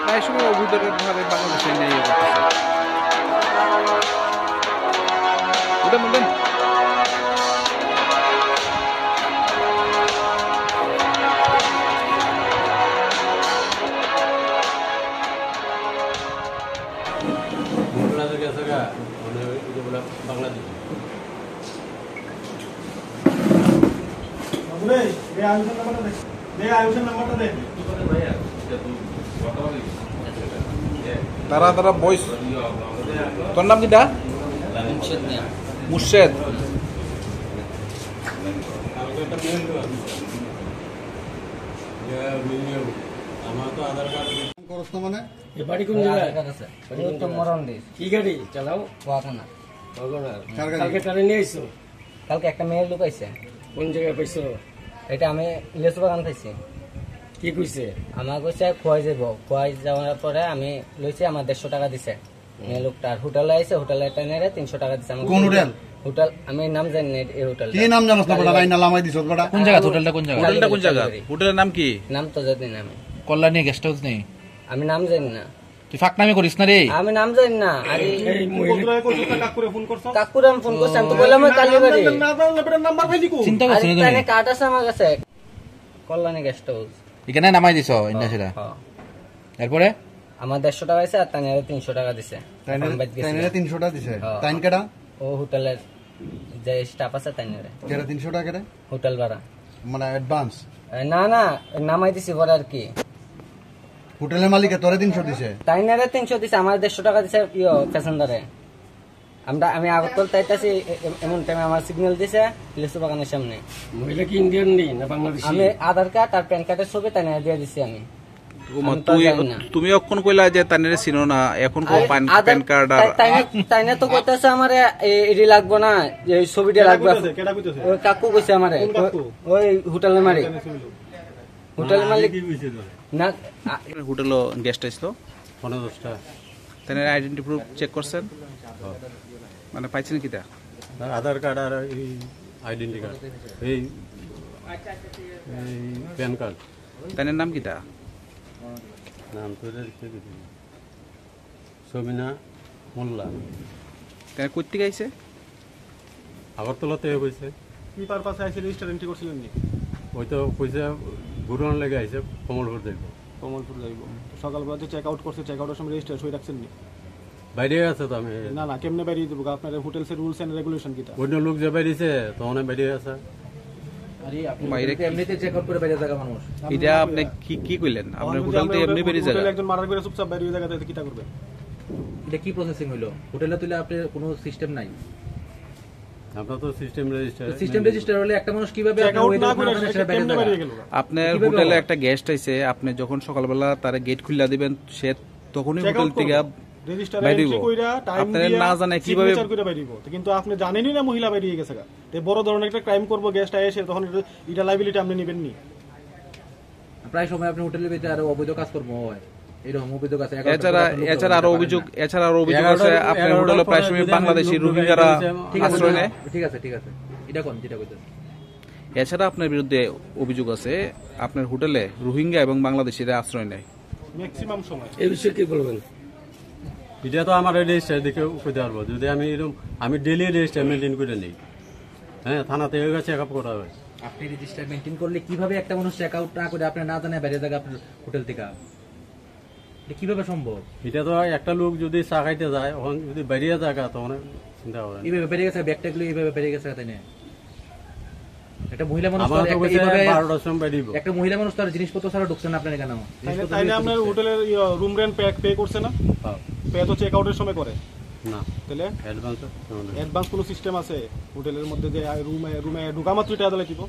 প্রায় সময় অবৈধভাবে বাংলাদেশে নিয়ে করতেছে। উঠেন উঠেন। তারা তারা বয়স তোর নাম কিটা? মুর্শেদ। কালকে একটা মেয়ের লোক আইছে। কোন জায়গায় পাইছো? এটা আমি লেচু বাগান পাইছি। কি কইছে? আমার কইছে খোয়াই যাব, খোয়াই যাওয়ার পরে আমি লইছি, আমার 150 টাকা দিছে মেয়ে লোকটার। হোটেলে আইছে, হোটেলে একটা নেড়ে 300 টাকা দিছে। কোন হোটেল? হোটেল আমি নাম জানি না। এই হোটেল কি নাম জানোস না? বড় লাইন নামাই দিছস বড়। কোন জায়গা হোটেলটা? কোন জায়গা হোটেলটা? কোন জায়গা হোটেলের নাম কি? নাম তো জানি না আমি। কল্যাণী গেস্ট হাউস নেই? আমি নাম জানি না। তুই ফাকনামি করিস না রে। আমি নাম জানি না। আরে এই মহিলা কইছো কাকুরে ফোন করছো? কাকুরে আমি ফোন করছি, আমি তো বললাম কালীবাড়ি। নাম্বার পাইলি কো? চিন্তা করছিস আরে তুমি? তানে কার্ড আছে আমার কাছে। কল্যাণী গেস্ট হাউস এখানে নামাই দিছো ইন্ডাস্ট্রিটা। হ্যাঁ। এরপরে আমার 150 টাকা আছে, আর তানে 300 টাকা দিছে। তাইনে 300 টাকা দিছে। তাইন কেডা? ও হোটেলের যে স্টাফ আছে তাইনে। কেডা 300 টাকা কেডা? হোটেল ভাড়া মানে অ্যাডভান্স? না না, নামাই দিছি পরে আর কি। হোটেলের মালিক তোরে 300 দিছে? তাইনারে 300 দিছে, আমার 150 টাকা দিছে প্যাসেঞ্জারে। আমি আগরতল তাইতাছি, এমন টাইমে আমার সিগন্যাল দিছে লেচু বাগানের সামনে। মহিলা কি ইন্ডিয়ান না বাংলাদেশী? আমি আধার কার্ড আর প্যান কার্ডের ছবি তাইনা দিয়ে দিছি আমি। তুমি অক্ষণ কইলা যে তাইনারে চিনো না, এখন কো প্যান কার্ড আর তাইনা তো কইতাছে আমারে এডি লাগবো না, এই ছবিটা লাগবে। কেডা কইতাছে? ওই কাকু কইছে আমারে, ওই হোটেলের মালিক। হোটেলের মালিক না, হোটেলও গেস্ট আসলো 15-10টা। তাইনারে আইডেন্টি প্রুফ চেক করছেন? মানে পাইছেন কিটা? আধার কার্ড আর এই আইডেন্টি কার্ড, এই প্যান কার্ড। তাইনার নাম কিটা? নাম তো লিখে দিছি, সবিনা মোল্লা। তাই কই থেকে আইছে? আগরতলাতে কইছে। কি পারপাসে আইছে? রেজিস্টার এন্ট্রি করছিলেন নি? ওই তো কইছে ঘুরন লেগে আইছে, কমলপুর যাইব। কমলপুর যাইব। সকালবেলা যে চেক আউট করছে, চেক আউটের সময় রেজিস্টার সই রাখছেন নি? বাইরে আছে তো আমি। না না, কেমনে বাইরে দিব? আপনার হোটেলসের রুলস এন্ড রেগুলেশন কিটা? অন্য লোক যে বাইরেছে তখন বাইরে আছে। বাইরে এমনিতে চেক আউট করে বাইরে জায়গা মানুষ। এটা আপনি কি কইলেন? আপনার হোটেলতে এমনি বেরিয়ে জায়গা? একজন মার্ডার করে চুপচাপ বাইরে ওই জায়গাতে কিটা করবে? এটা কি প্রসেসিং হইলো? হোটেলে তুলে আপনার কোনো সিস্টেম নাই? আপনার তো সিস্টেম রেজিস্টার। সিস্টেম রেজিস্টার হলে একটা মানুষ কিভাবে চেক আউট না করে কেমনে বাইরে গেল? আপনার হোটেলে একটা গেস্ট আইছে, আপনি যখন সকালবেলা তার গেট খুলে দিবেন, সে তখনই হোটেল থেকে রেজিস্টার এন্ট্রি কইরা টাইম দিয়ে না জানে কিভাবে করে বাইরে দিব। কিন্তু আপনি জানেনই না মহিলা বাইরে গেছে। তে বড় ধরনের একটা ক্রাইম করব, গেস্ট এসে, তখন এটা লায়াবিলিটি আপনি নেবেন নি। প্রায় সময় আপনি হোটেলের ভিতরে আরো অবৈধ কাজকর্ম হয়, এরকম অভিযোগ আছে। এছাড়া আরো অভিযোগ আছে আপনার হোটেলে প্রায় সময় বাংলাদেশি রোহিঙ্গারা আশ্রয় নেয়। ঠিক আছে এটা কোন যেটা কইতেন? এছাড়া আপনার বিরুদ্ধে অভিযোগ আছে আপনার হোটেলে রোহিঙ্গা এবং বাংলাদেশিরা আশ্রয় নেয় ম্যাক্সিমাম সময়। এই বিষয়ে কি বলবেন? এটা তো আমার রেজিস্টার দেখে কইতে পারবো। যদি আমি ডেইলি রেজিস্টার মেনটেন করে নেই, হ্যাঁ, থানাতে চেক আপ করা হয়। আপনি রেজিস্টার মেনটেন করলে কিভাবে একটা মানুষ চেক আউট না করে, আপনি না জানে বাইরে জায়গা আপনার হোটেল থেকে, এটা কিভাবে সম্ভব? এটা তো একটা লোক যদি চা খাইতে যায়, ওখানে যদি বাইরে জায়গা, তখন চিন্তা করেন এইভাবে বেড়ে গেছে, ব্যাগটা গুলো এইভাবে বেড়ে গেছে। তাই না, একটা মহিলা মানুষ একটা মহিলা মানুষ তার জিনিসপত্র ছাড়া ঢুকছে না আপনার কেন? তাইলে আপনার হোটেলের রুম রেন্ট পে করছে না? পে তো চেক আউটের সময় করে না। তাহলে অ্যাডভান্স কোনো সিস্টেম আছে হোটেলের মধ্যে যে রুমে ঢুকা মাত্র টাকা দিলে দিব?